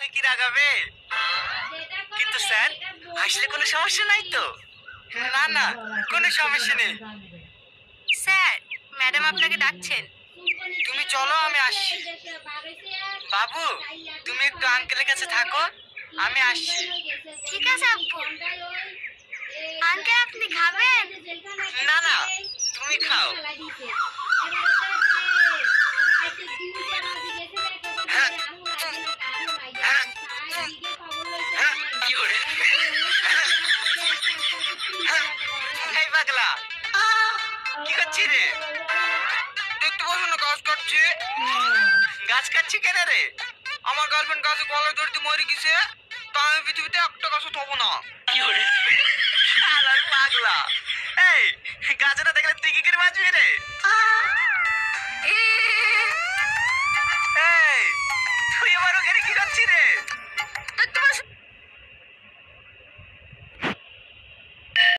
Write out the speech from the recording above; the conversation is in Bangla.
আমাকে কি রাগাবে? কিন্তু স্যার, আসলে কোনো সমস্যা নাই তো? না না, কোনো সমস্যা নেই। স্যার, ম্যাডাম আপনাকে ডাকছেন। তুমি চলো, আমি আসছি। বাবু, তুমি একটু আঙ্কেলের কাছে থাকো, আমি আসছি। ঠিক আছে আব্বু। আঙ্কেল, আপনি খাবেন? না না, তুমি খাও। হ্যাঁ, হ্যাঁ, হ্যাঁ, কি করে? এই পাগলা, কি করছিস রে? দেখতে পাচ্ছ না গাছ কাটছে? গাছ কাটছি কেন রে? আমার গার্লফ্রেন্ড গাছে গলায় ধরতে মরে গেছে, তা আমি পৃথিবীতে একটা গাছও থবো না। কি করে? শালার পাগলা। এই, গাছটা দেখলে তুই কি করে বাঁচবি রে? এই, তুই আমার ওখানে কি করছিস রে?